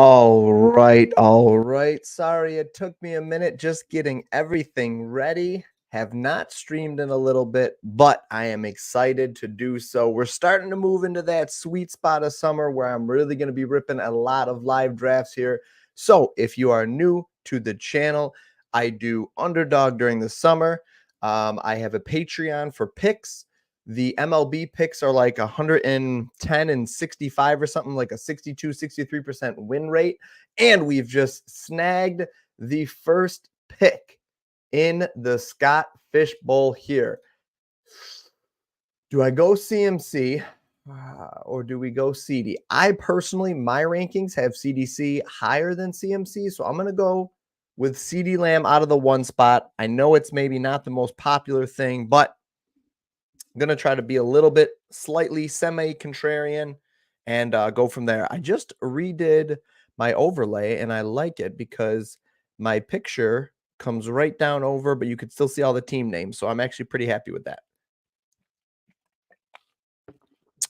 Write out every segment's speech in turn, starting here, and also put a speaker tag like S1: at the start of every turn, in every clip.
S1: All right, all right. Sorry, it took me a minute just getting everything ready. Have not streamed in a little bit, but I am excited to do so. We're starting to move into that sweet spot of summer where I'm really going to be ripping a lot of live drafts here. So if you are new to the channel, I do Underdog during the summer. I have a Patreon for picks. The MLB picks are like 110 and 65 or something, like a 62, 63% win rate. And we've just snagged the first pick in the Scott Fish Bowl here. Do I go CMC or do we go CD? I personally, my rankings have CDC higher than CMC. So I'm going to go with CD Lamb out of the one spot. I know it's maybe not the most popular thing, but I'm going to try to be a little bit slightly semi-contrarian and go from there. I just redid my overlay and I like it because my picture comes right down over, but you could still see all the team names. So I'm actually pretty happy with that.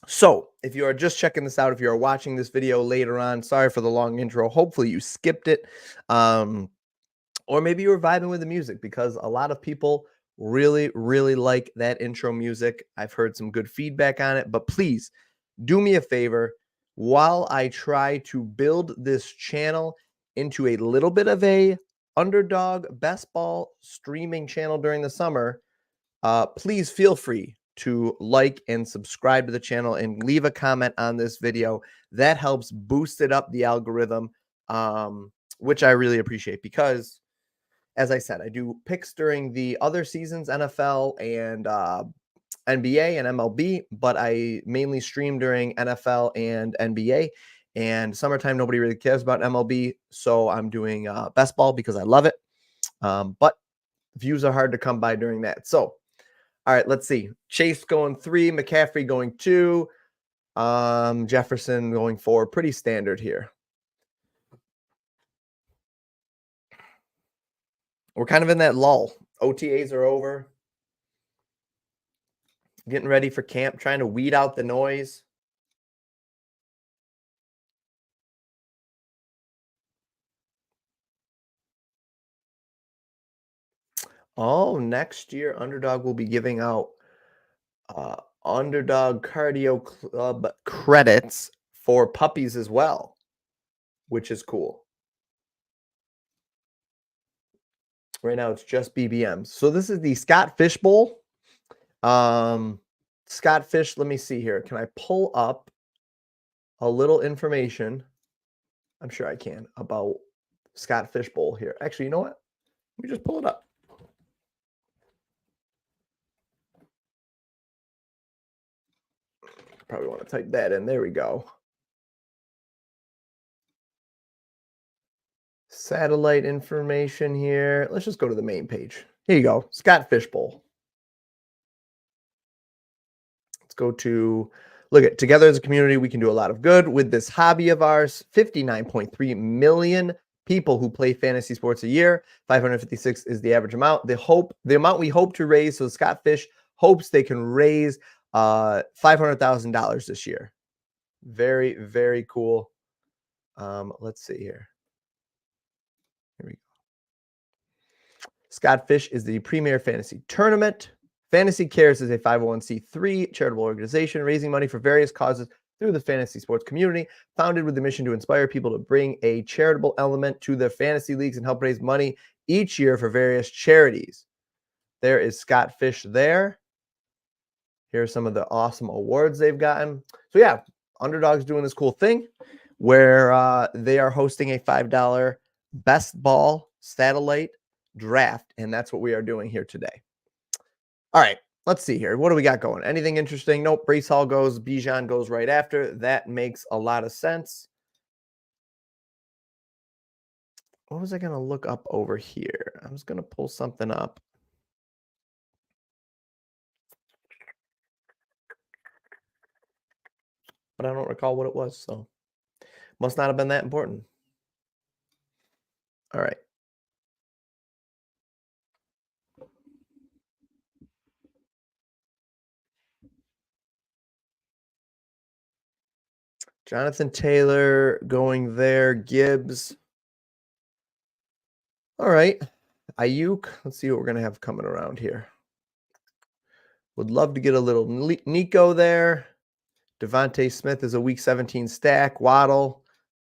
S1: So if you are just checking this out, if you are watching this video later on, sorry for the long intro. Hopefully you skipped it. Or maybe you were vibing with the music because a lot of people really like that intro music. I've heard some good feedback on it, but please do me a favor while I try to build this channel into a little bit of a underdog best ball streaming channel during the summer. Please feel free to like and subscribe to the channel and leave a comment on this video. That helps boost it up the algorithm, which I really appreciate because, as I said, I do picks during the other seasons, NFL and NBA and MLB, but I mainly stream during NFL and NBA. And summertime, nobody really cares about MLB, so I'm doing best ball because I love it. But views are hard to come by during that. So, all right, let's see. Chase going 3, McCaffrey going 2, Jefferson going 4. Pretty standard here. We're kind of in that lull. OTAs are over. Getting ready for camp, trying to weed out the noise. Oh, next year, Underdog will be giving out Underdog Cardio Club credits for puppies as well, which is cool. Right now, it's just BBMs. So this is the Scott Fish Bowl. Scott Fish, let me see here. Can I pull up a little information? I'm sure I can about Scott Fish Bowl here. Actually, you know what? Let me just pull it up. Probably want to type that in. There we go. Satellite information here. Let's just go to the main page. Here you go. Scott Fish Bowl. Let's go to look at together as a community. We can do a lot of good with this hobby of ours. 59.3 million people who play fantasy sports a year. 556 is the average amount. The amount we hope to raise. So Scott Fish hopes they can raise $500,000 this year. Very cool. Let's see here. Here we go. Scott Fish is the premier fantasy tournament. Fantasy Cares is a 501c3 charitable organization raising money for various causes through the fantasy sports community, founded with the mission to inspire people to bring a charitable element to their fantasy leagues and help raise money each year for various charities. There is Scott Fish there. Here are some of the awesome awards they've gotten. So yeah, Underdog's doing this cool thing where they are hosting a $5 best ball satellite draft, and that's what we are doing here today. All right, let's see here. What do we got going? Anything interesting? Nope. Brees Hall goes. Bijan goes right after. That makes a lot of sense. What was I going to look up over here? I was going to pull something up. But I don't recall what it was, so must not have been that important. All right. Jonathan Taylor going there. Gibbs. All right. Ayuk. Let's see what we're going to have coming around here. Would love to get a little Nico there. Devontae Smith is a week 17 stack. Waddle.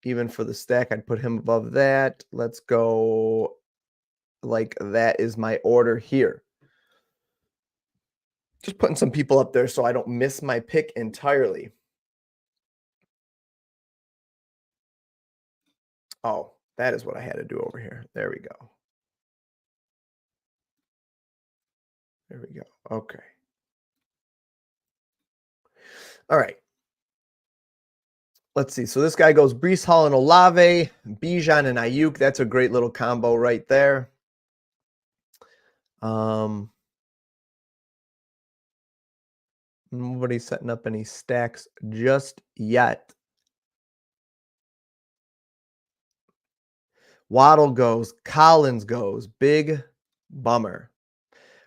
S1: Even for the stack, I'd put him above that. Let's go like that is my order here. Just putting some people up there so I don't miss my pick entirely. Oh, that is what I had to do over here. There we go. There we go. Okay. All right. Let's see. So this guy goes Brees Hall and Olave, Bijan and Ayuk. That's a great little combo right there. Nobody's setting up any stacks just yet. Waddle goes. Collins goes. Big bummer.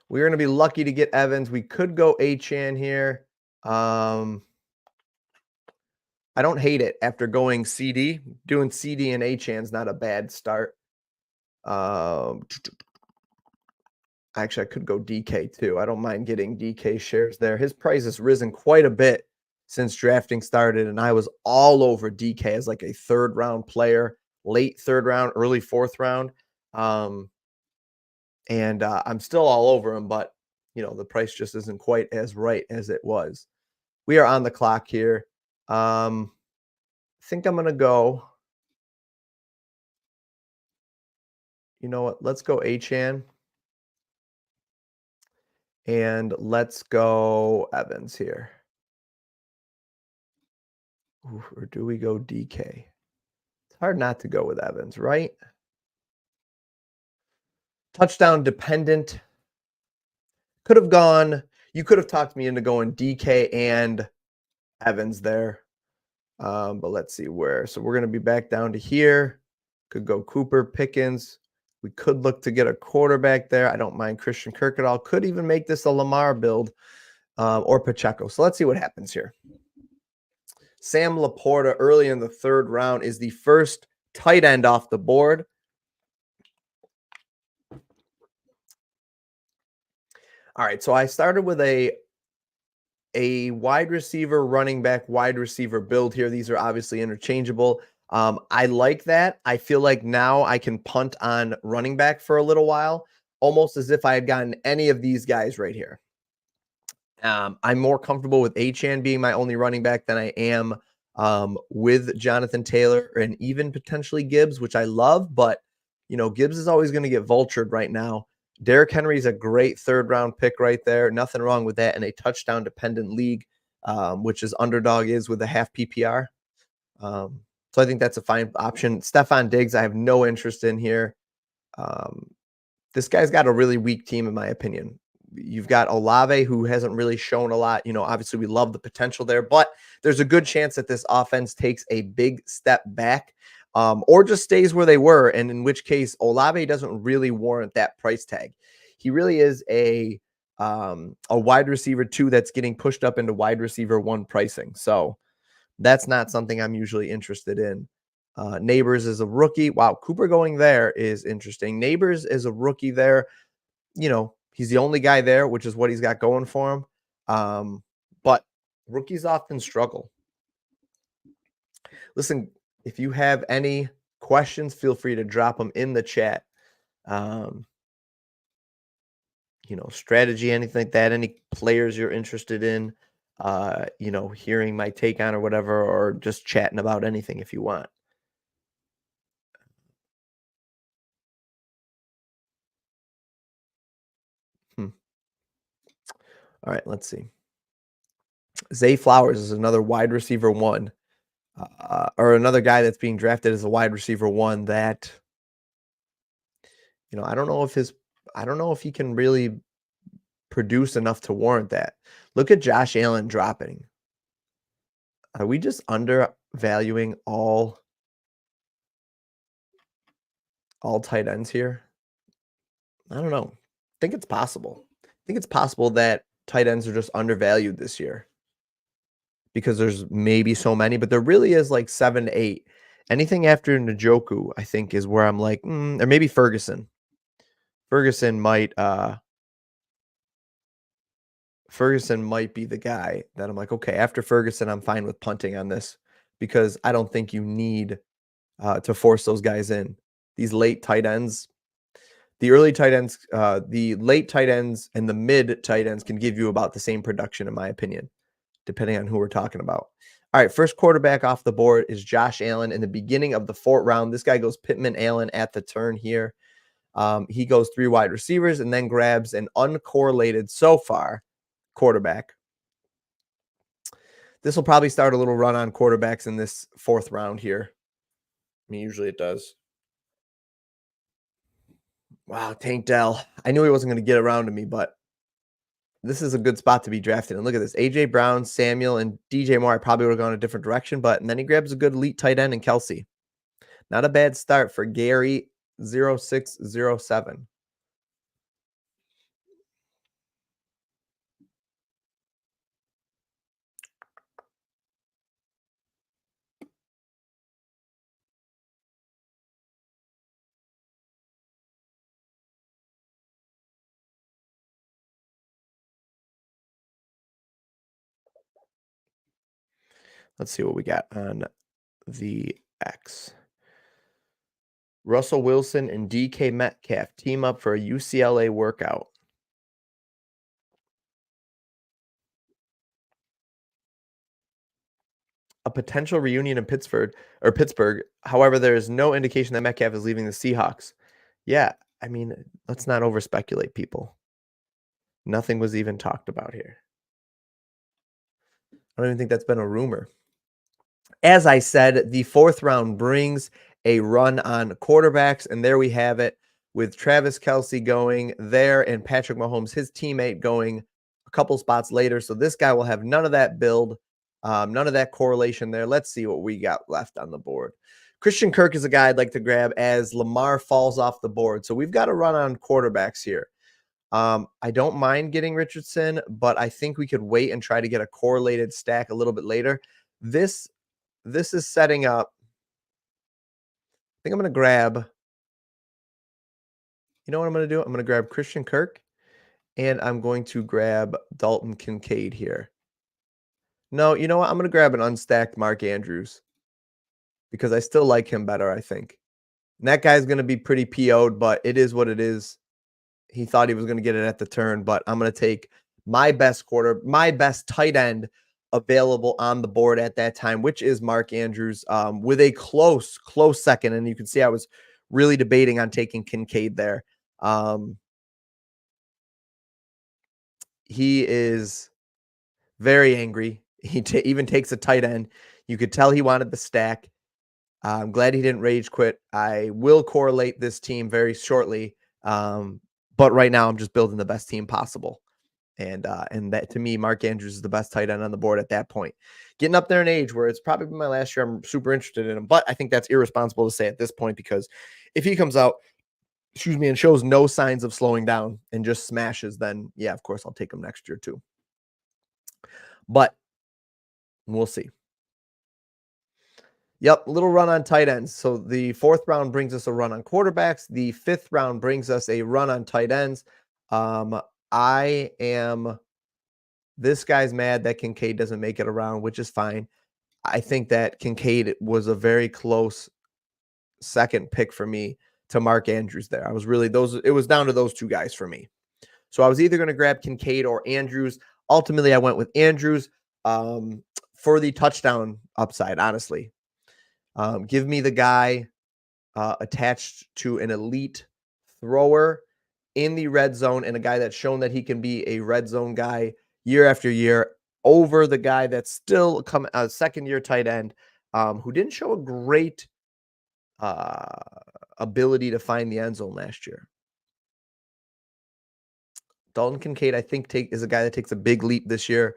S1: We're going to be lucky to get Evans. We could go Achane here. I don't hate it after going CD. Doing CD and Achane's not a bad start. Actually, I could go DK too. I don't mind getting DK shares there. His price has risen quite a bit since drafting started, and I was all over DK as like a third round player, late third round, early fourth round. I'm still all over him, but you know, the price just isn't quite as right as it was. We are on the clock here. I think I'm gonna go. You know what? Let's go Achane. And let's go Evans here. Ooh, or do we go DK? It's hard not to go with Evans, right? Touchdown dependent. Could have gone. You could have talked me into going DK and Evans there. But let's see where. So we're going to be back down to here. Could go Cooper, Pickens. We could look to get a quarterback there. I don't mind Christian Kirk at all. Could even make this a Lamar build or Pacheco. So let's see what happens here. Sam Laporta early in the third round is the first tight end off the board. All right, so I started with a wide receiver, running back, wide receiver build here. These are obviously interchangeable. I like that. I feel like now I can punt on running back for a little while, almost as if I had gotten any of these guys right here. I'm more comfortable with Achane being my only running back than I am with Jonathan Taylor and even potentially Gibbs, which I love, but you know, Gibbs is always going to get vultured right now. Derrick Henry is a great third round pick right there. Nothing wrong with that in a touchdown dependent league, which is Underdog is with a half PPR. So I think that's a fine option. Stephon Diggs, I have no interest in here. This guy's got a really weak team, in my opinion. You've got Olave, who hasn't really shown a lot. You know, obviously we love the potential there, but there's a good chance that this offense takes a big step back or just stays where they were. And in which case, Olave doesn't really warrant that price tag. He really is a wide receiver 2 that's getting pushed up into wide receiver 1 pricing. So that's not something I'm usually interested in. Neighbors is a rookie. Wow, Cooper going there is interesting. Neighbors is a rookie there. You know, he's the only guy there, which is what he's got going for him. But rookies often struggle. Listen, if you have any questions, feel free to drop them in the chat. You know, strategy, anything like that, any players you're interested in, you know, hearing my take on or whatever, or just chatting about anything if you want. All right, let's see. Zay Flowers is another wide receiver 1, or another guy that's being drafted as a wide receiver 1 that, you know, I don't know if he can really produce enough to warrant that. Look at Josh Allen dropping. Are we just undervaluing all tight ends here? I don't know. I think it's possible. I think it's possible that tight ends are just undervalued this year. because there's maybe so many, but there really is like 7 to 8. Anything after Njoku, I think, is where I'm like, or maybe Ferguson. Ferguson might be the guy that I'm like, okay, after Ferguson, I'm fine with punting on this because I don't think you need to force those guys in. These late tight ends, the early tight ends, the late tight ends, and the mid tight ends can give you about the same production, in my opinion, depending on who we're talking about. All right, first quarterback off the board is Josh Allen in the beginning of the 4th round. This guy goes Pittman Allen at the turn here. He goes 3 wide receivers and then grabs an uncorrelated so far quarterback. This will probably start a little run on quarterbacks in this 4th round here. I mean, usually it does. Wow, Tank Dell. I knew he wasn't going to get around to me, but this is a good spot to be drafted. And look at this. A.J. Brown, Samuel, and DJ Moore. I probably would have gone a different direction, but and then he grabs a good elite tight end in Kelsey. Not a bad start for Gary 0607. Let's see what we got on the X. Russell Wilson and DK Metcalf team up for a UCLA workout. A potential reunion in Pittsburgh. However, there is no indication that Metcalf is leaving the Seahawks. Yeah, I mean, let's not over speculate, people. Nothing was even talked about here. I don't even think that's been a rumor. As I said, the 4th round brings a run on quarterbacks, and there we have it with Travis Kelce going there and Patrick Mahomes, his teammate, going a couple spots later. So this guy will have none of that build, none of that correlation there. Let's see what we got left on the board. Christian Kirk is a guy I'd like to grab as Lamar falls off the board. So we've got to run on quarterbacks here. I don't mind getting Richardson, but I think we could wait and try to get a correlated stack a little bit later. This is setting up. I think I'm going to grab. You know what I'm going to do? I'm going to grab Christian Kirk, and I'm going to grab Dalton Kincaid here. No, you know what? I'm going to grab an unstacked Mark Andrews because I still like him better, I think. And that guy's going to be pretty PO'd, but it is what it is. He thought he was going to get it at the turn, but I'm going to take my best tight end available on the board at that time, which is Mark Andrews, with a close second. And you can see I was really debating on taking Kincaid there. He is very angry. He even takes a tight end. You could tell he wanted the stack. I'm glad he didn't rage quit. I will correlate this team very shortly. But right now I'm just building the best team possible. And that, to me, Mark Andrews is the best tight end on the board at that point. Getting up there in age where it's probably been my last year, I'm super interested in him. But I think that's irresponsible to say at this point, because if he comes out, and shows no signs of slowing down and just smashes, then yeah, of course I'll take him next year too. But we'll see. Yep, little run on tight ends. So the 4th round brings us a run on quarterbacks. The 5th round brings us a run on tight ends. This guy's mad that Kincaid doesn't make it around, which is fine. I think that Kincaid was a very close second pick for me to Mark Andrews there. I was really it was down to those two guys for me. So I was either going to grab Kincaid or Andrews. Ultimately, I went with Andrews for the touchdown upside, honestly. Give me the guy attached to an elite thrower in the red zone and a guy that's shown that he can be a red zone guy year after year over the guy that's still a second-year tight end who didn't show a great ability to find the end zone last year. Dalton Kincaid, I think, is a guy that takes a big leap this year.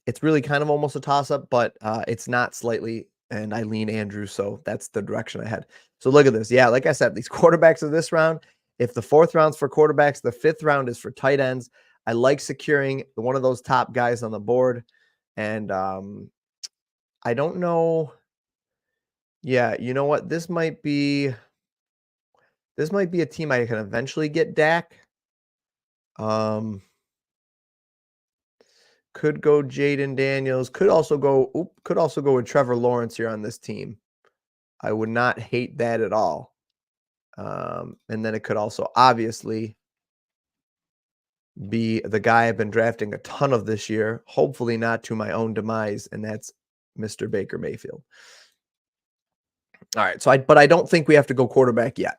S1: It's really kind of almost a toss-up, but it's not slightly, and I lean Andrews, so that's the direction I had. So look at this. Yeah, like I said, these quarterbacks of this round, if the 4th round's for quarterbacks, the 5th round is for tight ends. I like securing one of those top guys on the board. And I don't know. Yeah, you know what? This might be a team I can eventually get Dak. Um, could go Jaden Daniels. Could also go with Trevor Lawrence here on this team. I would not hate that at all. And then it could also obviously be the guy I've been drafting a ton of this year, hopefully not to my own demise, and that's Mr. Baker Mayfield. All right, but I don't think we have to go quarterback yet.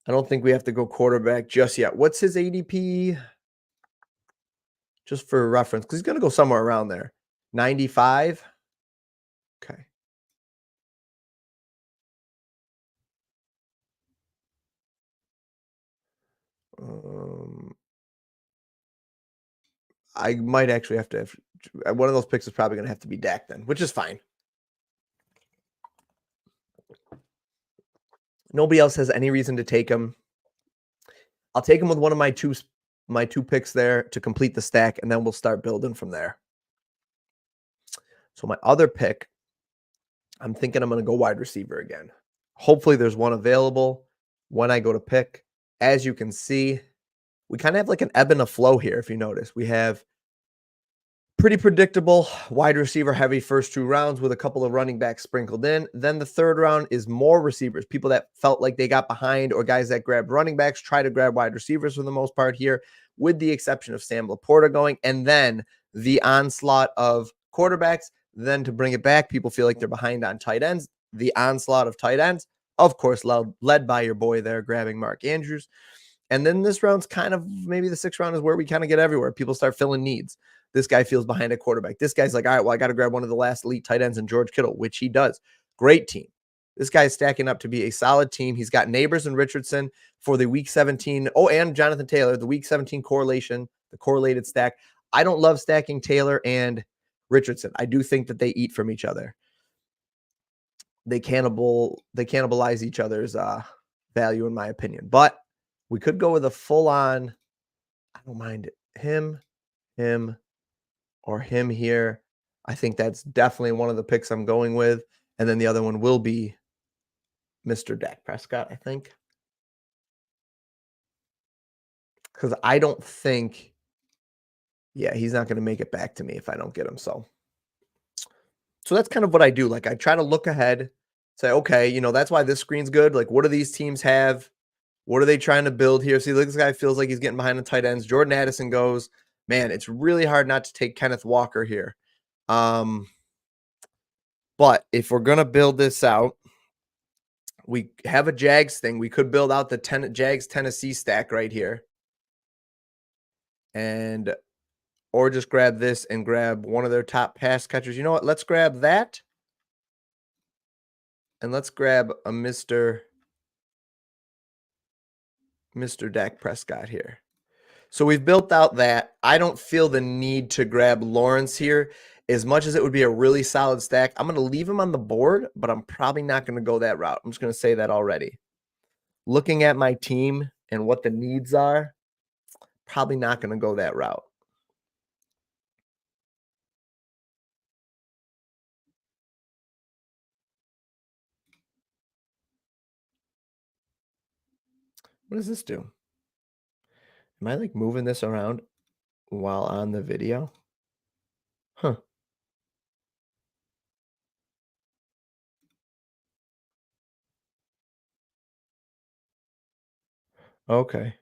S1: I don't think we have to go quarterback just yet. What's his ADP? Just for reference, because he's going to go somewhere around there. 95? Okay. Um, I might actually have to one of those picks is probably going to have to be Dak then, which is fine. Nobody else has any reason to take him. I'll take him with one of my two picks there to complete the stack, and then we'll start building from there. So my other pick, I'm thinking I'm going to go wide receiver again. Hopefully there's one available when I go to pick. As you can see, we kind of have like an ebb and a flow here, if you notice. We have pretty predictable wide receiver heavy first 2 rounds with a couple of running backs sprinkled in. Then the third round is more receivers, people that felt like they got behind or guys that grabbed running backs, try to grab wide receivers for the most part here, with the exception of Sam Laporta going. And then the onslaught of quarterbacks. Then to bring it back, people feel like they're behind on tight ends. The onslaught of tight ends, of course, led by your boy there, grabbing Mark Andrews. And then this round's kind of maybe the 6th round is where we kind of get everywhere. People start filling needs. This guy feels behind a quarterback. This guy's like, all right, well, I got to grab one of the last elite tight ends in George Kittle, which he does. Great team. This guy is stacking up to be a solid team. He's got Neighbors and Richardson for the week 17. Oh, and Jonathan Taylor, the week 17 correlation, the correlated stack. I don't love stacking Taylor and Richardson. I do think that they eat from each other. They cannibalize each other's value, in my opinion. But we could go with a full-on, I don't mind it, him, or him here. I think that's definitely one of the picks I'm going with. And then the other one will be Mr. Dak Prescott, I think. Because I don't think, yeah, he's not going to make it back to me if I don't get him. So that's kind of what I do. Like, I try to look ahead, say, okay, that's why this screen's good. Like, what do these teams have? What are they trying to build here? See, look, this guy feels like he's getting behind the tight ends. Jordan Addison goes. Man, it's really hard not to take Kenneth Walker here. But if we're going to build this out, we have a Jags thing. We could build out the Jags Tennessee stack right here. Or just grab this and grab one of their top pass catchers. You know what? Let's grab that. And let's grab a Mr. Dak Prescott here. So we've built out that. I don't feel the need to grab Lawrence here. As much as it would be a really solid stack, I'm going to leave him on the board, but I'm probably not going to go that route. I'm just going to say that already. Looking at my team and what the needs are, probably not going to go that route. What does this do? Am I like moving this around while on the video? Huh. Okay.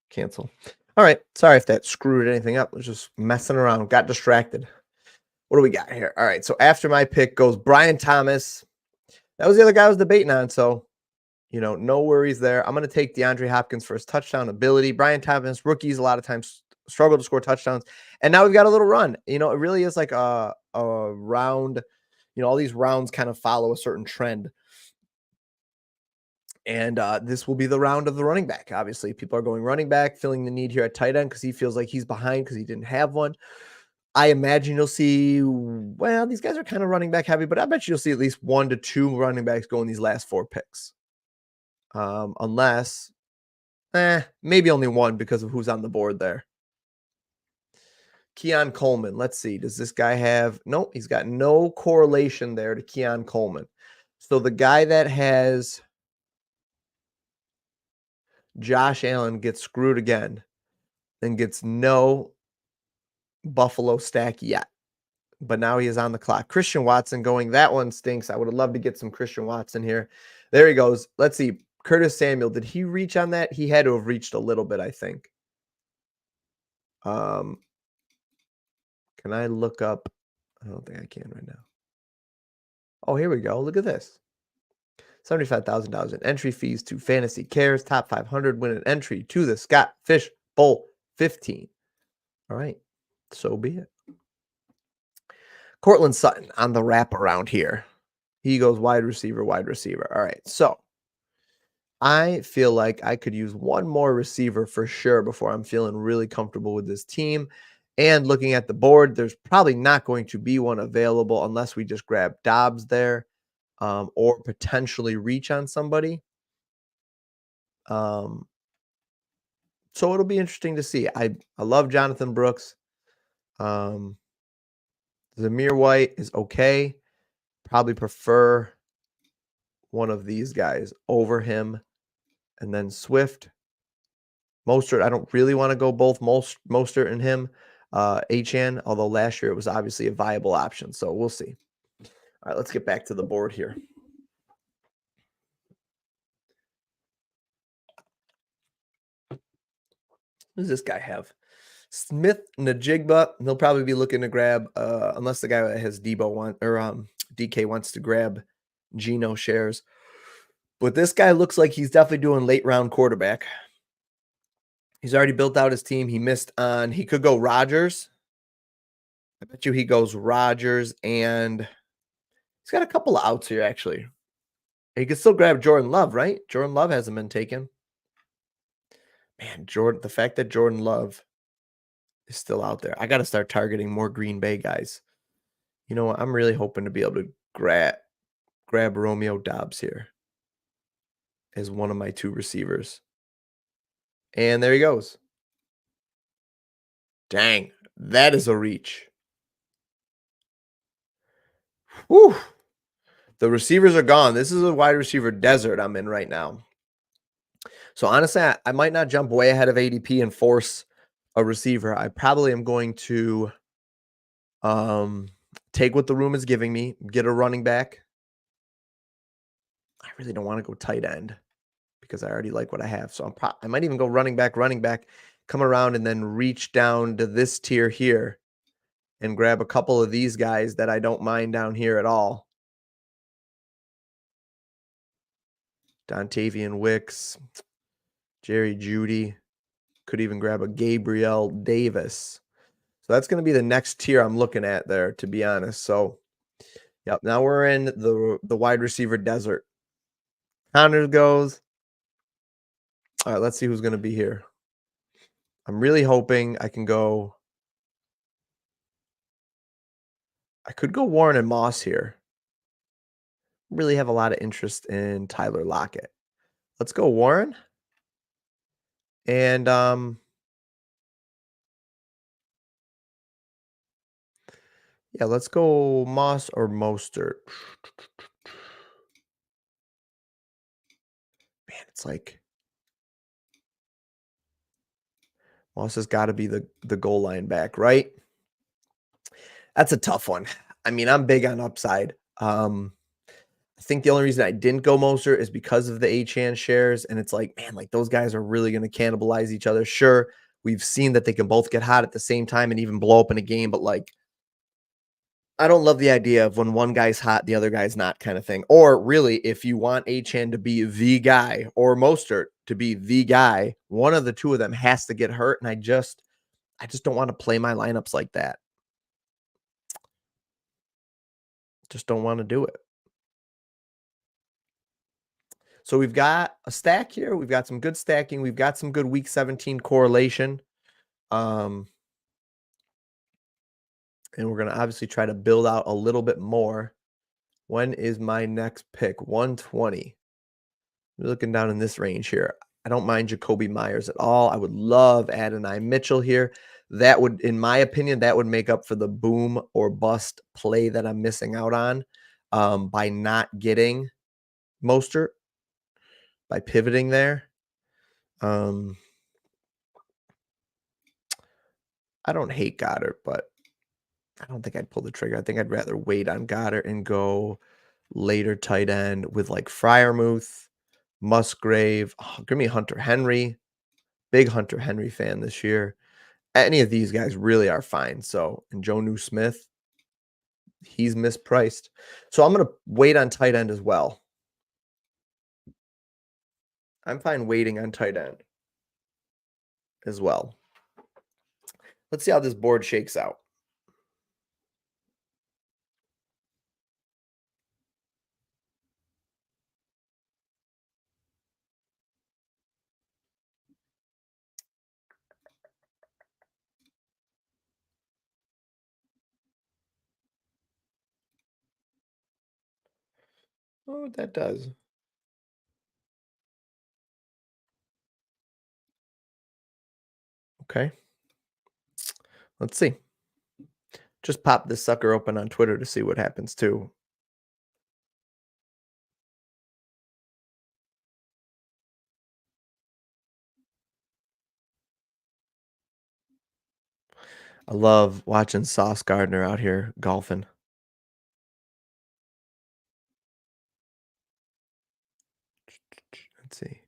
S1: Cancel. All right. Sorry if that screwed anything up. I was just messing around. Got distracted. What do we got here? All right. So after my pick goes Brian Thomas. That was the other guy I was debating on. So, no worries there. I'm going to take DeAndre Hopkins for his touchdown ability. Brian Thomas, rookies, a lot of times struggle to score touchdowns. And now we've got a little run. It really is like a round. All these rounds kind of follow a certain trend. And this will be the round of the running back. Obviously, people are going running back, filling the need here at tight end because he feels like he's behind because he didn't have one. I imagine you'll see, well, these guys are kind of running back heavy, but I bet you'll see at least 1 to 2 running backs go in these last 4 picks. Unless, maybe only 1 because of who's on the board there. Keon Coleman. Let's see. Does this guy have? Nope, he's got no correlation there to Keon Coleman. So the guy that has Josh Allen gets screwed again and gets no Buffalo stack yet. But now he is on the clock. Christian Watson going. That one stinks. I would have loved to get some Christian Watson here. There he goes. Let's see. Curtis Samuel. Did he reach on that? He had to have reached a little bit, I think. Can I look up? I don't think I can right now. Oh, here we go. Look at this. $75,000 in entry fees to Fantasy Cares. Top 500 win an entry to the Scott Fish Bowl 15. All right. So be it. Cortland Sutton on the wraparound here. He goes wide receiver, wide receiver. All right. So I feel like I could use one more receiver for sure before I'm feeling really comfortable with this team. And looking at the board, there's probably not going to be one available unless we just grab Dobbs there or potentially reach on somebody. So it'll be interesting to see. I love Jonathan Brooks. Zamir White is okay. Probably prefer one of these guys over him. And then Swift. Mostert, I don't really want to go both Mostert and him. Achane, although last year it was obviously a viable option. So we'll see. All right, let's get back to the board here. Who does this guy have? Smith Najigba. He'll probably be looking to grab, unless the guy that has DK wants to grab Geno shares. But this guy looks like he's definitely doing late round quarterback. He's already built out his team. He missed on, he could go Rodgers. I bet you he goes Rodgers, and he's got a couple of outs here, actually. He could still grab Jordan Love, right? Jordan Love hasn't been taken. Man, the fact that Jordan Love is still out there. I got to start targeting more Green Bay guys. You know what? I'm really hoping to be able to grab Romeo Dobbs here as one of my two receivers. And there he goes. Dang, that is a reach. Whew. The receivers are gone. This is a wide receiver desert I'm in right now. So honestly, I might not jump way ahead of ADP and force a receiver. I probably am going to take what the room is giving me, get a running back. I really don't want to go tight end because I already like what I have. So I might even go running back, come around and then reach down to this tier here and grab a couple of these guys that I don't mind down here at all. Dontavian Wicks, Jerry Jeudy, could even grab a Gabriel Davis. So that's going to be the next tier I'm looking at there, to be honest. So, yep, now we're in the wide receiver desert. Connors goes. All right, let's see who's going to be here. I'm really hoping I can go. I could go Warren and Moss here. Really have a lot of interest in Tyler Lockett. Let's go Warren. And yeah, let's go Moss or Mostert. Man, it's like Moss has got to be the goal line back, right? That's a tough one. I mean, I'm big on upside. I think the only reason I didn't go Mostert is because of the Achane shares. And it's like, man, like those guys are really going to cannibalize each other. Sure, we've seen that they can both get hot at the same time and even blow up in a game. But like, I don't love the idea of when one guy's hot, the other guy's not kind of thing. Or really, if you want Achane to be the guy or Mostert to be the guy, one of the two of them has to get hurt. And I just don't want to play my lineups like that. Just don't want to do it. So we've got a stack here. We've got some good stacking. We've got some good week 17 correlation. And we're going to obviously try to build out a little bit more. When is my next pick? 120. We're looking down in this range here. I don't mind Jacoby Myers at all. I would love Adonai Mitchell here. That would, in my opinion, that would make up for the boom or bust play that I'm missing out on, by not getting Mostert, by pivoting there. Um, I don't hate Goddard, but I don't think I'd pull the trigger. I think I'd rather wait on Goddard and go later tight end with like Fryermuth, Musgrave. Oh, give me Hunter Henry. Big Hunter Henry fan this year. Any of these guys really are fine. So, and Jonnu Smith, he's mispriced. So I'm going to wait on tight end as well. I'm fine waiting on tight end as well. Let's see how this board shakes out. Oh, that does. Okay. Let's see. Just pop this sucker open on Twitter to see what happens too. I love watching Sauce Gardner out here golfing. Let's see.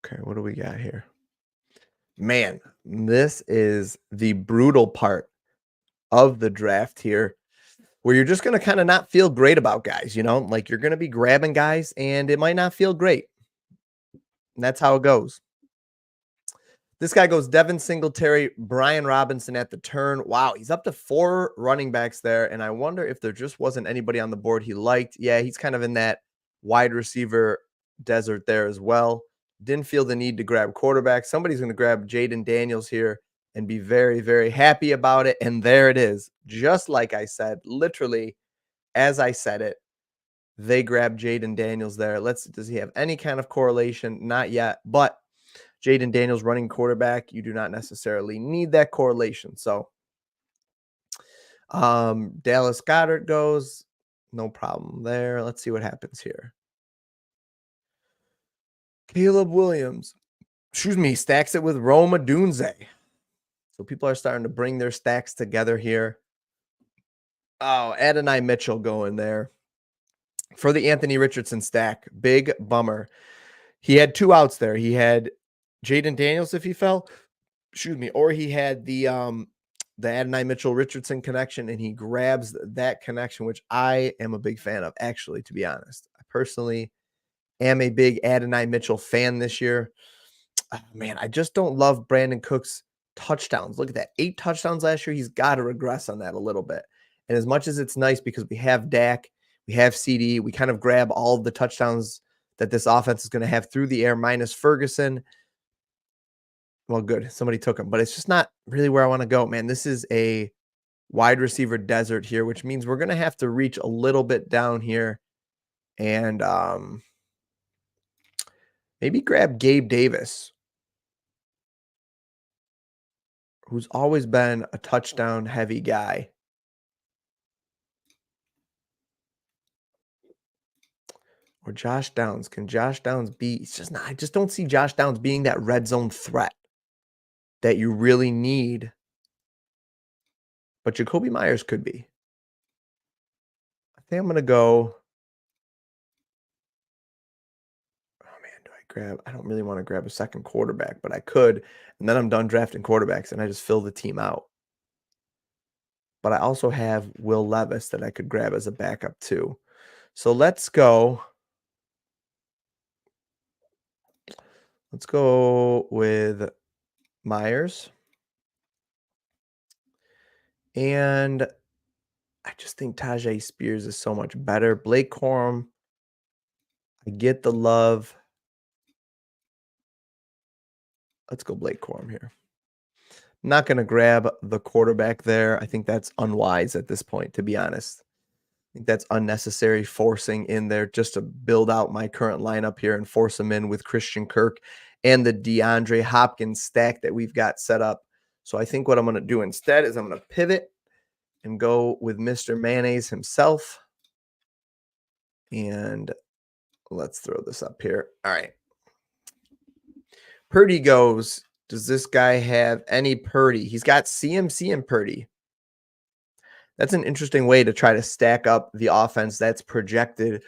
S1: Okay, what do we got here? Man, this is the brutal part of the draft here where you're just going to kind of not feel great about guys, like you're going to be grabbing guys and it might not feel great. And that's how it goes. This guy goes Devin Singletary, Brian Robinson at the turn. Wow, he's up to 4 running backs there. And I wonder if there just wasn't anybody on the board he liked. Yeah, he's kind of in that wide receiver desert there as well. Didn't feel the need to grab quarterback. Somebody's going to grab Jaden Daniels here and be very, very happy about it. And there it is. Just like I said, literally as I said it, they grabbed Jaden Daniels there. Does he have any kind of correlation? Not yet, but Jaden Daniels running quarterback, you do not necessarily need that correlation. So Dallas Goddard goes, no problem there. Let's see what happens here. Caleb Williams, stacks it with Roma Dunze. So people are starting to bring their stacks together here. Oh, Adonai Mitchell going there for the Anthony Richardson stack. Big bummer. He had 2 outs there. He had Jaden Daniels if he fell, or he had the Adonai Mitchell Richardson connection, and he grabs that connection, which I am a big fan of, actually, to be honest. I personally am a big Adonai Mitchell fan this year. Oh, man, I just don't love Brandon Cook's touchdowns. Look at that. 8 touchdowns last year. He's got to regress on that a little bit. And as much as it's nice because we have Dak, we have CD, we kind of grab all of the touchdowns that this offense is going to have through the air minus Ferguson. Well, good. Somebody took him, but it's just not really where I want to go, man. This is a wide receiver desert here, which means we're going to have to reach a little bit down here and maybe grab Gabe Davis, who's always been a touchdown heavy guy. Or Josh Downs. Can Josh Downs be? It's just not. I just don't see Josh Downs being that red zone threat that you really need. But Jacoby Myers could be. I think I'm going to go. Oh, man, I don't really want to grab a second quarterback, but I could. And then I'm done drafting quarterbacks and I just fill the team out. But I also have Will Levis that I could grab as a backup too. So let's go. Let's go with Myers. And I just think Tajay Spears is so much better. Blake Corum, I get the love. Let's go Blake Corum here. Not going to grab the quarterback there. I think that's unwise at this point, to be honest. I think that's unnecessary forcing in there just to build out my current lineup here and force them in with Christian Kirk and the DeAndre Hopkins stack that we've got set up. So I think what I'm going to do instead is I'm going to pivot and go with Mr. Mayonnaise himself. And let's throw this up here. All right. Purdy goes. Does this guy have any Purdy? He's got CMC and Purdy. That's an interesting way to try to stack up the offense that's projected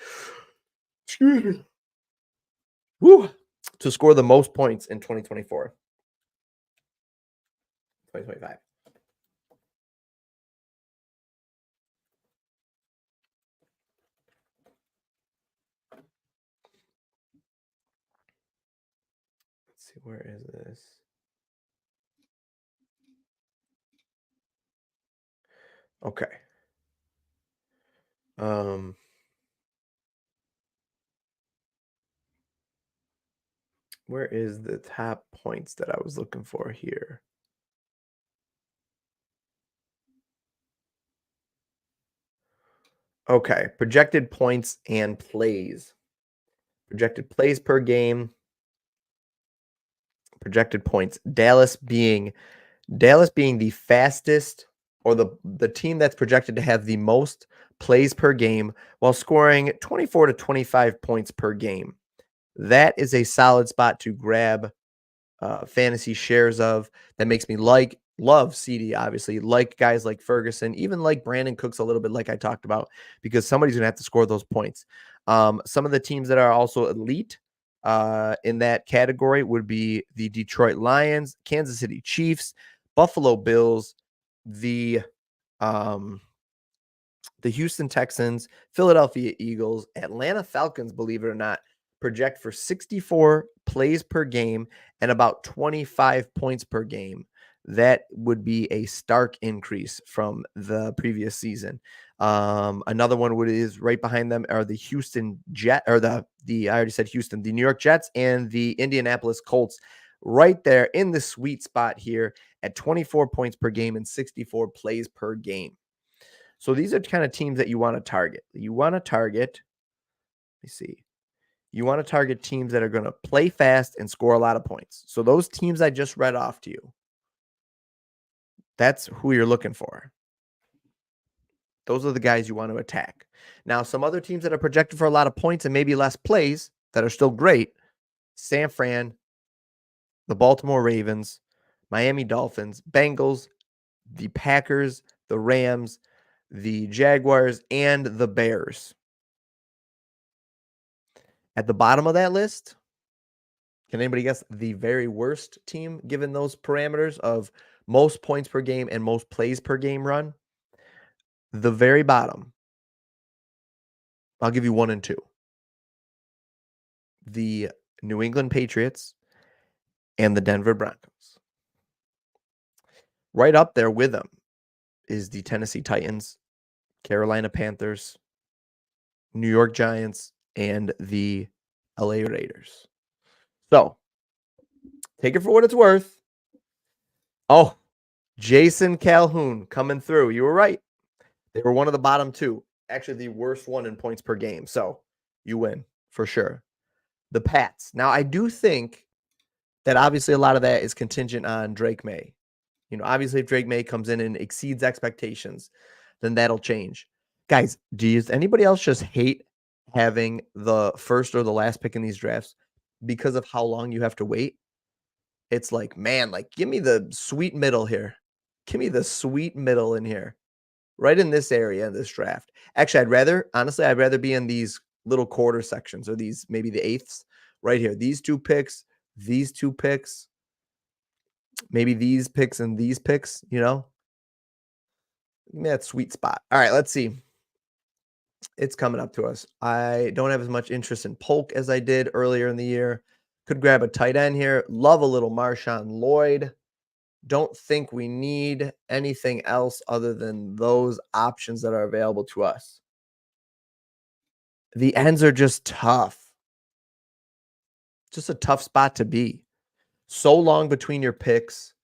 S1: to score the most points in 2024. 2025. Let's see, where is this? Okay. Where is the top points that I was looking for here? Okay, projected points and plays. Projected plays per game. Projected points. Dallas being the fastest, or the team that's projected to have the most plays per game while scoring 24 to 25 points per game. That is a solid spot to grab fantasy shares of. That makes me love CD, obviously, like guys like Ferguson, even like Brandon Cooks a little bit, like I talked about, because somebody's going to have to score those points. Some of the teams that are also elite in that category would be the Detroit Lions, Kansas City Chiefs, Buffalo Bills, the Houston Texans, Philadelphia Eagles, Atlanta Falcons, believe it or not, project for 64 plays per game and about 25 points per game. That would be a stark increase from the previous season. Another one is right behind them are the Houston Jet, or the I already said Houston, the New York Jets and the Indianapolis Colts, right there in the sweet spot here at 24 points per game and 64 plays per game. So these are kind of teams that you want to target. You want to target, let me see. You want to target teams that are going to play fast and score a lot of points. So those teams I just read off to you, that's who you're looking for. Those are the guys you want to attack. Now, some other teams that are projected for a lot of points and maybe less plays that are still great: San Fran, the Baltimore Ravens, Miami Dolphins, Bengals, the Packers, the Rams, the Jaguars, and the Bears. At the bottom of that list, can anybody guess the very worst team given those parameters of most points per game and most plays per game run? The very bottom. I'll give you 1 and 2. The New England Patriots and the Denver Broncos. Right up there with them is the Tennessee Titans, Carolina Panthers, New York Giants, and the LA Raiders. So, take it for what it's worth. Oh, Jason Calhoun coming through. You were right. They were one of the bottom 2. Actually, the worst one in points per game. So, you win for sure. The Pats. Now, I do think that obviously a lot of that is contingent on Drake May. You know, obviously, if Drake May comes in and exceeds expectations, then that'll change. Guys, does anybody else just hate having the first or the last pick in these drafts because of how long you have to wait? It's like, man, like, give me the sweet middle here. Give me the sweet middle in here, right in this area in this draft. Actually, I'd rather be in these little quarter sections, or these, maybe the eighths right here. These two picks, maybe these picks and these picks, you know? Give me that sweet spot. All right, let's see. It's coming up to us. I don't have as much interest in Polk as I did earlier in the year. Could grab a tight end here. Love a little Marshawn Lloyd. Don't think we need anything else other than those options that are available to us. The ends are just tough. Just a tough spot to be. So long between your picks.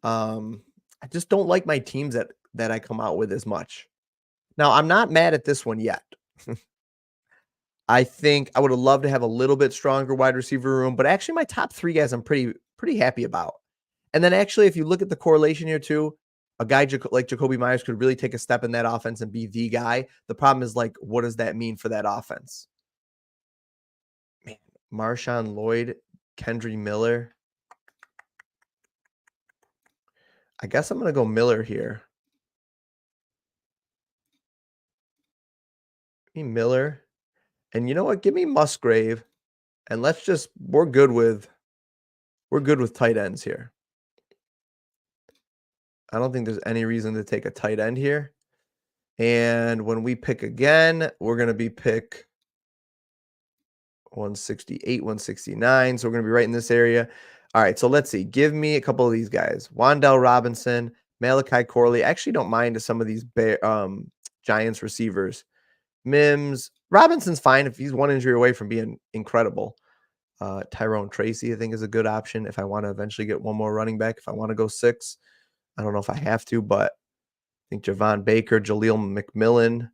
S1: I just don't like my teams that I come out with as much. Now, I'm not mad at this one yet. I think I would have loved to have a little bit stronger wide receiver room, but actually my top 3 guys I'm pretty happy about. And then actually, if you look at the correlation here too, a guy like Jacoby Myers could really take a step in that offense and be the guy. The problem is like, what does that mean for that offense? Man, Marshawn Lloyd, Kendry Miller. I guess I'm going to go Miller here. Give me Miller. And you know what? Give me Musgrave. And let's just we're good with tight ends here. I don't think there's any reason to take a tight end here. And when we pick again, we're going to be pick 168, 169. So we're going to be right in this area. All right, so let's see. Give me a couple of these guys. Wan'Dale Robinson, Malachi Corley. I actually don't mind some of these Giants receivers. Mims. Robinson's fine if he's one injury away from being incredible. Tyrone Tracy, I think, is a good option if I want to eventually get one more running back. If I want to go 6. I don't know if I have to, but I think Javon Baker, Jaleel McMillan.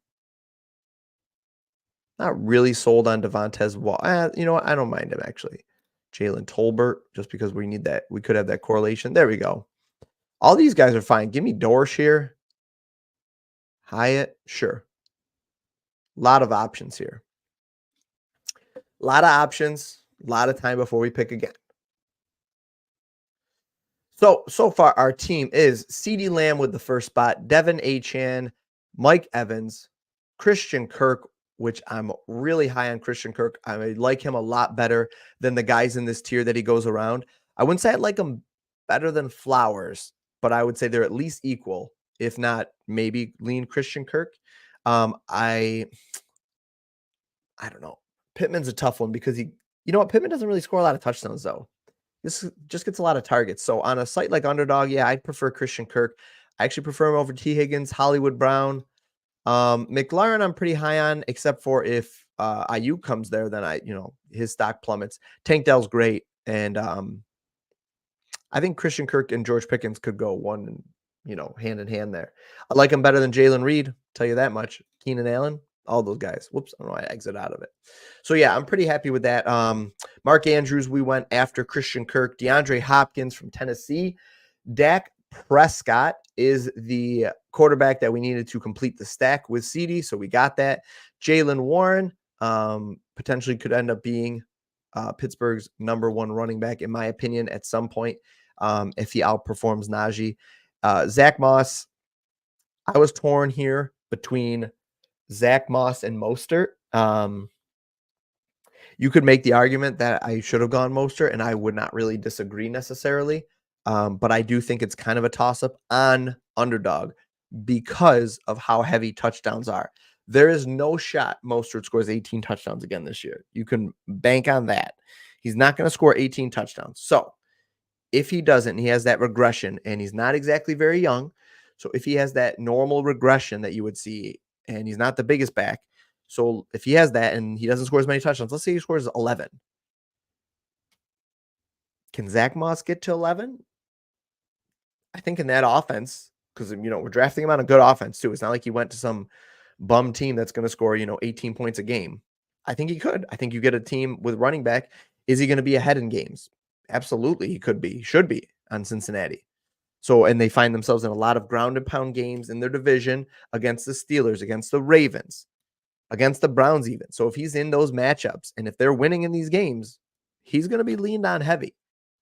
S1: Not really sold on Devontae Wall. You know what? I don't mind him, actually. Jalen Tolbert, just because we need that. We could have that correlation. There we go. All these guys are fine. Give me Dorsch here. Hyatt, sure. A lot of options here. A lot of options. A lot of time before we pick again. So far, our team is CeeDee Lamb with the first spot, Devin Achane, Mike Evans, Christian Kirk, which I'm really high on Christian Kirk. I like him a lot better than the guys in this tier that he goes around. I wouldn't say I like him better than Flowers, but I would say they're at least equal, if not maybe lean Christian Kirk. I don't know. Pittman's a tough one because you know what? Pittman doesn't really score a lot of touchdowns, though. This just gets a lot of targets. So on a site like Underdog, yeah, I'd prefer Christian Kirk. I actually prefer him over T. Higgins, Hollywood Brown. McLaurin I'm pretty high on, except for if Ayuk comes there, then his stock plummets. Tank Dell's great. And I think Christian Kirk and George Pickens could go hand in hand there. I like him better than Jalen Reed, tell you that much. Keenan Allen, all those guys. Whoops, I don't know why I exit out of it. So yeah, I'm pretty happy with that. Mark Andrews, we went after Christian Kirk. DeAndre Hopkins from Tennessee. Dak Prescott is the quarterback that we needed to complete the stack with CeeDee, so we got that. Jaylen Warren potentially could end up being Pittsburgh's #1 running back, in my opinion, at some point if he outperforms Najee. Zach Moss, I was torn here between Zach Moss and Mostert. You could make the argument that I should have gone Mostert, and I would not really disagree necessarily. But I do think it's kind of a toss-up on Underdog because of how heavy touchdowns are. There is no shot Mostert scores 18 touchdowns again this year. You can bank on that. He's not going to score 18 touchdowns. So if he doesn't, he has that regression, and he's not exactly very young. So if he has that normal regression that you would see, and he's not the biggest back, so if he has that and he doesn't score as many touchdowns, let's say he scores 11. Can Zach Moss get to 11? I think in that offense, because we're drafting him on a good offense too. It's not like he went to some bum team that's going to score 18 points a game. I think he could. I think you get a team with running back. Is he going to be ahead in games? Absolutely, he could be. He should be on Cincinnati. So, and they find themselves in a lot of ground and pound games in their division against the Steelers, against the Ravens, against the Browns even. So if he's in those matchups and if they're winning in these games, he's going to be leaned on heavy.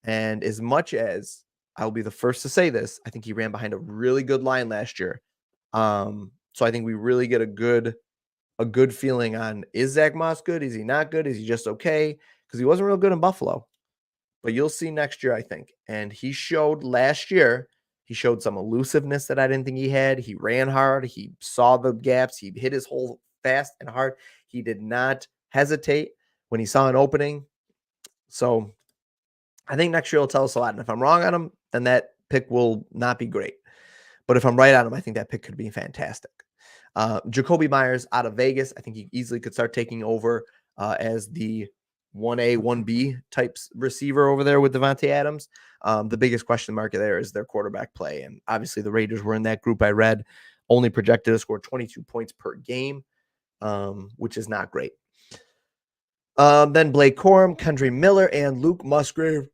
S1: And as much as I'll be the first to say this, I think he ran behind a really good line last year. So I think we really get a good feeling on, is Zach Moss good? Is he not good? Is he just okay? Because he wasn't real good in Buffalo. But you'll see next year, I think. And he showed last year, he showed some elusiveness that I didn't think he had. He ran hard. He saw the gaps. He hit his hole fast and hard. He did not hesitate when he saw an opening. So I think next year will tell us a lot. And if I'm wrong on him, then that pick will not be great. But if I'm right on him, I think that pick could be fantastic. Jacoby Myers out of Vegas. I think he easily could start taking over as the 1A, 1B types receiver over there with Devontae Adams. The biggest question mark there is their quarterback play. And obviously the Raiders were in that group I read, only projected to score 22 points per game, which is not great. Then Blake Corum, Kendry Miller, and Luke Musgrave.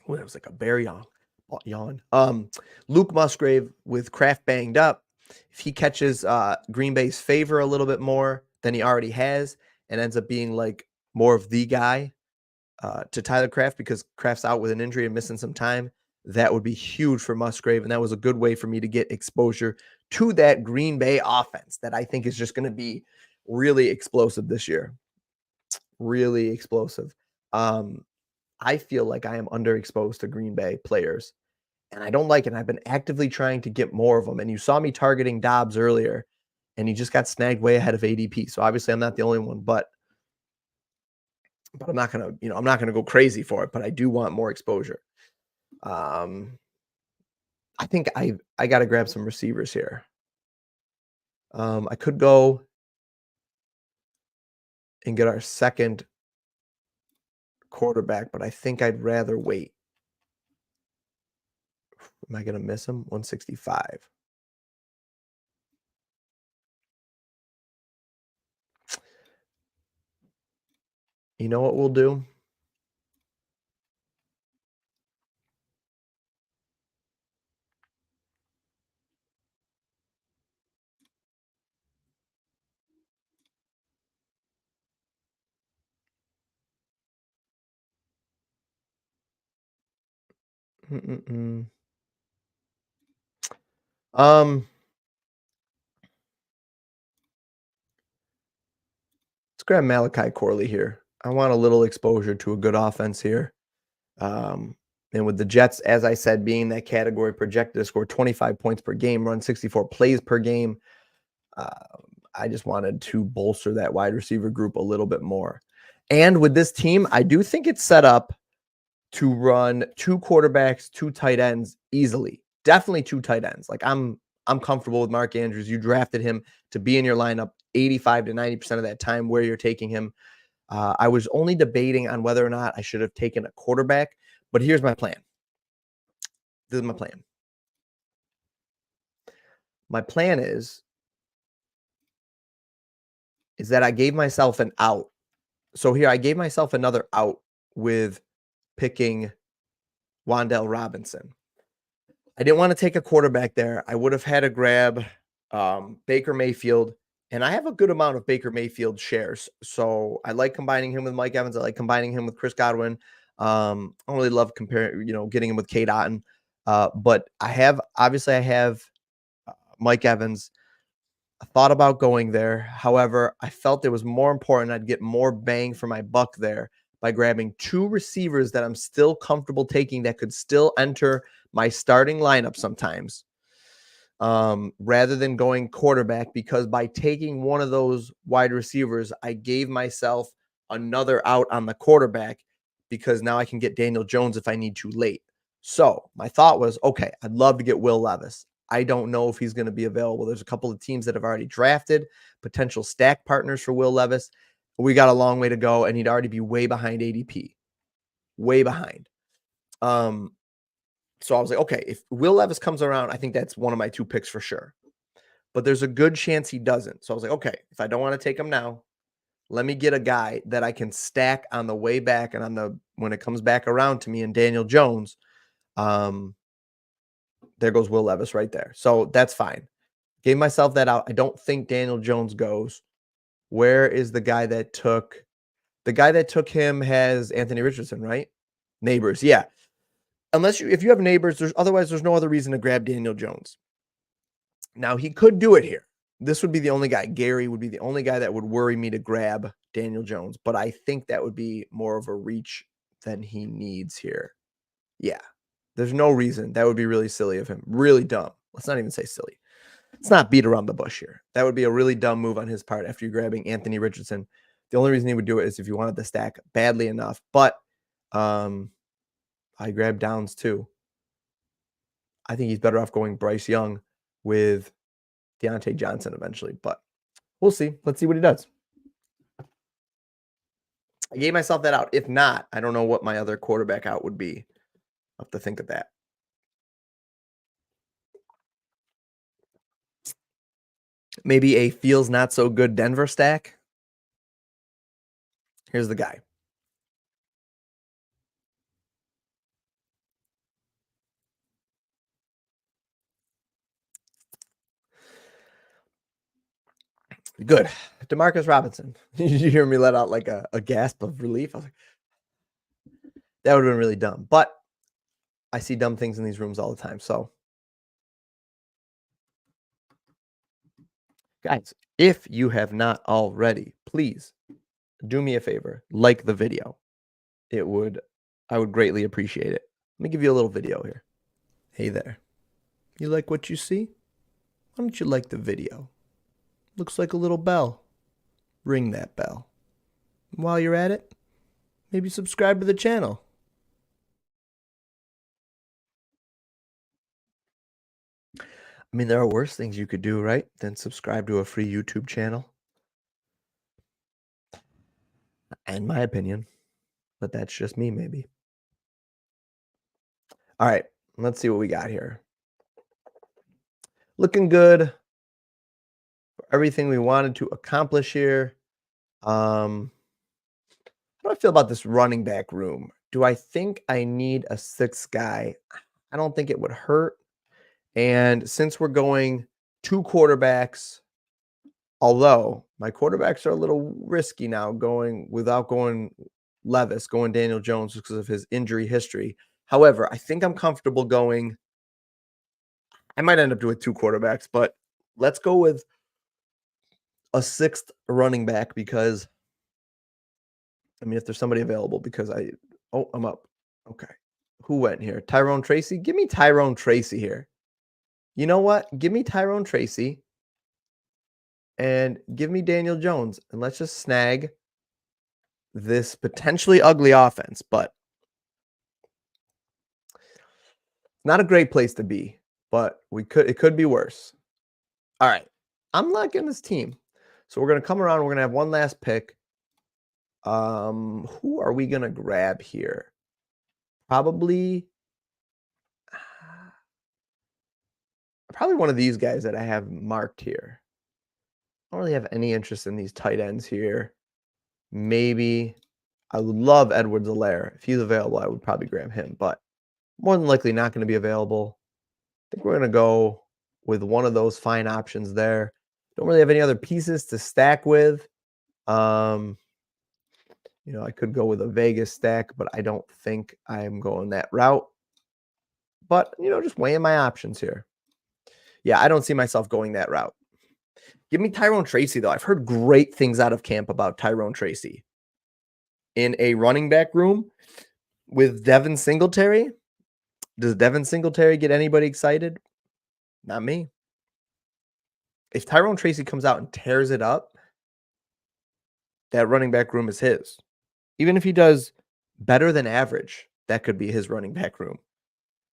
S1: Well, that was like a bear yawn. Luke Musgrave with Kraft banged up. If he catches Green Bay's favor a little bit more than he already has and ends up being like more of the guy to Tyler Kraft because Kraft's out with an injury and missing some time, that would be huge for Musgrave. And that was a good way for me to get exposure to that Green Bay offense that I think is just going to be really explosive this year. Really explosive. I feel like I am underexposed to Green Bay players, and I don't like it. I've been actively trying to get more of them. And you saw me targeting Dobbs earlier, and he just got snagged way ahead of ADP. So obviously, I'm not the only one, but I'm not gonna, I'm not gonna go crazy for it. But I do want more exposure. I think I got to grab some receivers here. I could go and get our second quarterback, but I think I'd rather wait. Am I going to miss him? 165. You know what we'll do? Mm-mm-mm. Let's grab Malachi Corley here. I want a little exposure to a good offense here. And with the Jets, as I said, being that category projected to score 25 points per game, run 64 plays per game, I just wanted to bolster that wide receiver group a little bit more. And with this team, I do think it's set up to run 2 quarterbacks, 2 tight ends easily. Definitely 2 tight ends. Like I'm comfortable with Mark Andrews. You drafted him to be in your lineup 85 to 90% of that time where you're taking him. I was only debating on whether or not I should have taken a quarterback, but here's my plan. This is my plan. My plan is that I gave myself an out. So here I gave myself another out with picking Wan'Dale Robinson. I didn't want to take a quarterback there. I would have had to grab Baker Mayfield, and I have a good amount of Baker Mayfield shares. So I like combining him with Mike Evans. I like combining him with Chris Godwin. I don't really love comparing, getting him with Kate Otten. But I have Mike Evans. I thought about going there. However, I felt it was more important. I'd get more bang for my buck there by grabbing 2 receivers that I'm still comfortable taking that could still enter my starting lineup sometimes, rather than going quarterback, because by taking one of those wide receivers, I gave myself another out on the quarterback because now I can get Daniel Jones if I need to late. So my thought was, okay, I'd love to get Will Levis. I don't know if he's going to be available. There's a couple of teams that have already drafted potential stack partners for Will Levis. We got a long way to go, and he'd already be way behind ADP, way behind. So I was like, okay, if Will Levis comes around, I think that's one of my 2 picks for sure. But there's a good chance he doesn't. So I was like, okay, if I don't want to take him now, let me get a guy that I can stack on the way back and when it comes back around to me and Daniel Jones. There goes Will Levis right there. So that's fine. Gave myself that out. I don't think Daniel Jones goes. Where is the guy that took him has Anthony Richardson, right? Neighbors. Yeah. If you have Neighbors, there's no other reason to grab Daniel Jones. Now he could do it here. This would be the only guy. Gary would be the only guy that would worry me to grab Daniel Jones, but I think that would be more of a reach than he needs here. Yeah. There's no reason. That would be really silly of him. Really dumb. Let's not even say silly. Let's not beat around the bush here. That would be a really dumb move on his part after you're grabbing Anthony Richardson. The only reason he would do it is if you wanted to stack badly enough. But I grabbed Downs too. I think he's better off going Bryce Young with Deontay Johnson eventually. But We'll see. Let's see what he does. I gave myself that out. If not, I don't know what my other quarterback out would be. I'll have to think of that. Maybe a feels not so good Denver stack. Here's the guy. Good. Demarcus Robinson. Did you hear me let out like a gasp of relief? I was like, that would have been really dumb. But I see dumb things in these rooms all the time. So, guys, if you have not already, please do me a favor, like the video. I would greatly appreciate it. Let me give you a little video here. Hey there. You like what you see? Why don't you like the video? Looks like a little bell. Ring that bell. And while you're at it, maybe subscribe to the channel. I mean, there are worse things you could do, right? Than subscribe to a free YouTube channel. In my opinion. But that's just me, maybe. All right, let's see what we got here. Looking good. Everything we wanted to accomplish here. How do I feel about this running back room? Do I think I need a sixth guy? I don't think it would hurt. And since we're going 2 quarterbacks, although my quarterbacks are a little risky now without going Levis, going Daniel Jones because of his injury history. However, I think I'm comfortable going. I might end up doing 2 quarterbacks, but let's go with a 6th running back because, I mean, if there's somebody available, because I'm up. Okay. Who went here? Tyrone Tracy? Give me Tyrone Tracy here. You know what? Give me Tyrone Tracy and give me Daniel Jones, and let's just snag this potentially ugly offense, but not a great place to be, but it could be worse. All right. I'm liking this team. So we're going to come around. We're going to have one last pick. Who are we going to grab here? Probably one of these guys that I have marked here. I don't really have any interest in these tight ends here. Maybe I would love Edwards-Helaire. If he's available, I would probably grab him, but more than likely not going to be available. I think we're going to go with one of those fine options there. Don't really have any other pieces to stack with. You know, I could go with a Vegas stack, but I don't think I'm going that route. But, you know, just weighing my options here. Yeah, I don't see myself going that route. Give me Tyrone Tracy, though. I've heard great things out of camp about Tyrone Tracy. In a running back room with Devin Singletary, does Devin Singletary get anybody excited? Not me. If Tyrone Tracy comes out and tears it up, that running back room is his. Even if he does better than average, that could be his running back room.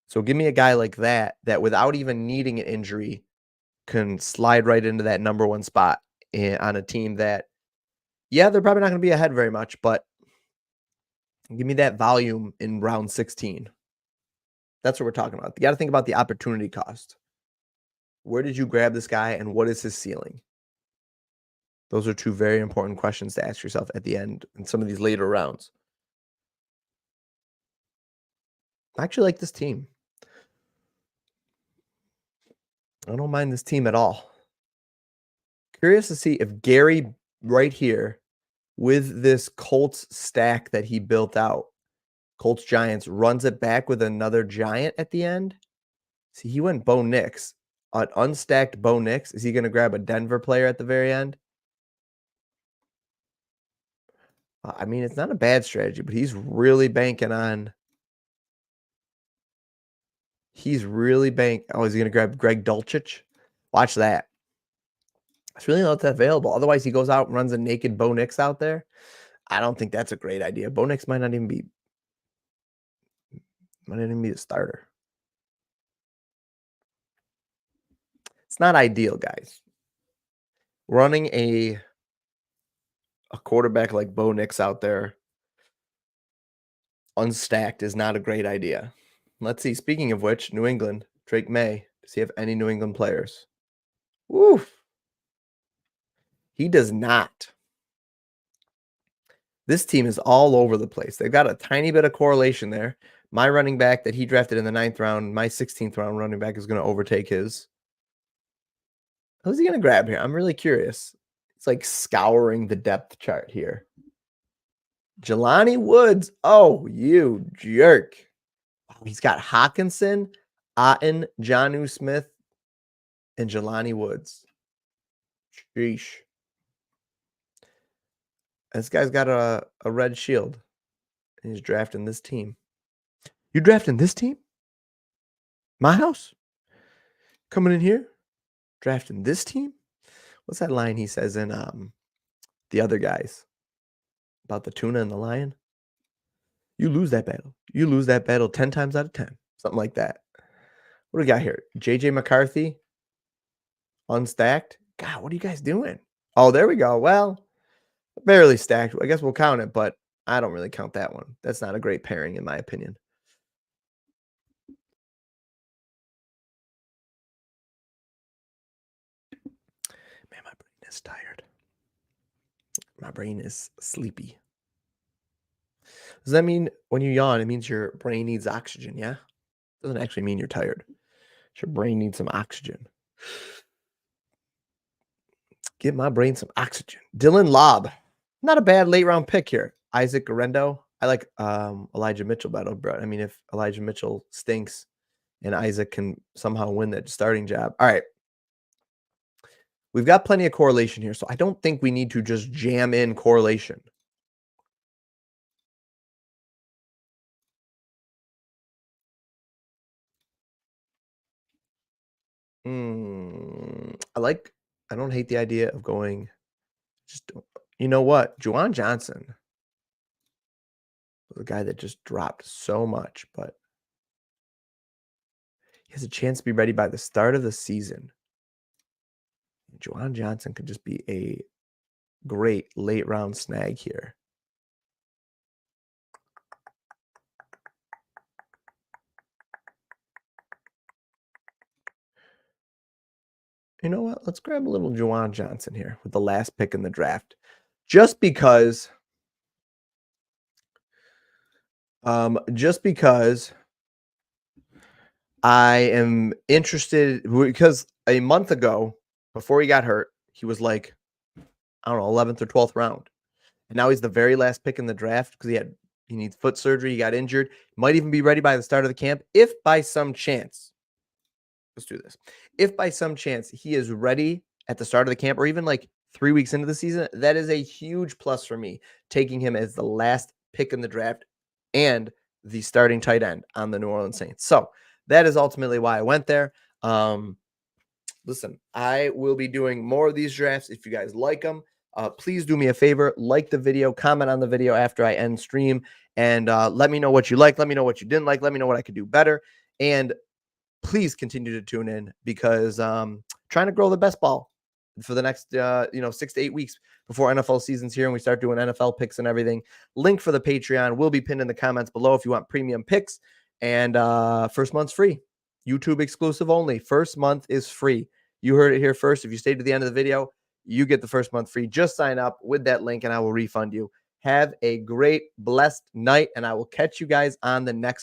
S1: So give me a guy like that without even needing an injury can slide right into that number 1 spot on a team that, yeah, they're probably not going to be ahead very much, but give me that volume in round 16. That's what we're talking about. You got to think about the opportunity cost. Where did you grab this guy and what is his ceiling? Those are 2 very important questions to ask yourself at the end in some of these later rounds. I actually like this team. I don't mind this team at all. Curious to see if Gary right here with this Colts stack that he built out, Colts Giants, runs it back with another Giant at the end. See, he went Bo Nix. An unstacked Bo Nix. Is he going to grab a Denver player at the very end? I mean, it's not a bad strategy, but he's really banking on. He's really Oh, is he going to grab Greg Dulcich? Watch that. It's really not that available. Otherwise, he goes out and runs a naked Bo Nix out there. I don't think that's a great idea. Bo Nix might not even be the starter. It's not ideal, guys. Running a quarterback like Bo Nix out there unstacked is not a great idea. Let's see. Speaking of which, New England, Drake May. Does he have any New England players? Woof. He does not. This team is all over the place. They've got a tiny bit of correlation there. My running back that he drafted in the 9th round, my 16th round running back is going to overtake his. Who's he going to grab here? I'm really curious. It's like scouring the depth chart here. Jelani Woods. Oh, you jerk. He's got Hawkinson, Otten, Jonnu Smith, and Jelani Woods. Sheesh. This guy's got a red shield. And he's drafting this team. You drafting this team? My house? Coming in here? Drafting this team? What's that line he says in the other guys? About the tuna and the lion? You lose that battle. You lose that battle 10 times out of 10. Something like that. What do we got here? JJ McCarthy? Unstacked? God, what are you guys doing? Oh, there we go. Well, barely stacked. I guess we'll count it, but I don't really count that one. That's not a great pairing, in my opinion. Man, my brain is tired. My brain is sleepy. Does that mean when you yawn, it means your brain needs oxygen? Yeah. Doesn't actually mean you're tired. Your brain needs some oxygen. Give my brain some oxygen. Dylan Lobb. Not a bad late round pick here. Isaac Garendo. I like Elijah Mitchell better, bro. I mean, if Elijah Mitchell stinks and Isaac can somehow win that starting job. All right. We've got plenty of correlation here, so I don't think we need to just jam in correlation. I don't hate the idea of going, you know what? Juwan Johnson was a guy that just dropped so much, but he has a chance to be ready by the start of the season. Juwan Johnson could just be a great late round snag here. You know what? Let's grab a little Juwan Johnson here with the last pick in the draft. Just because I am interested, because a month ago, before he got hurt, he was like, I don't know, 11th or 12th round. And now he's the very last pick in the draft because he needs foot surgery. He got injured. Might even be ready by the start of the camp. If by some chance, let's do this. If by some chance he is ready at the start of the camp, or even like 3 weeks into the season, that is a huge plus for me, taking him as the last pick in the draft and the starting tight end on the New Orleans Saints. So that is ultimately why I went there. Listen, I will be doing more of these drafts if you guys like them. Please do me a favor, like the video, comment on the video after I end stream, and let me know what you like. Let me know what you didn't like. Let me know what I could do better. And please continue to tune in, because trying to grow the best ball for the next 6 to 8 weeks before NFL season's here and we start doing NFL picks and everything. Link for the Patreon will be pinned in the comments below if you want premium picks. And first month's free. YouTube exclusive only. First month is free. You heard it here first. If you stay to the end of the video, you get the first month free. Just sign up with that link and I will refund you. Have a great, blessed night, and I will catch you guys on the next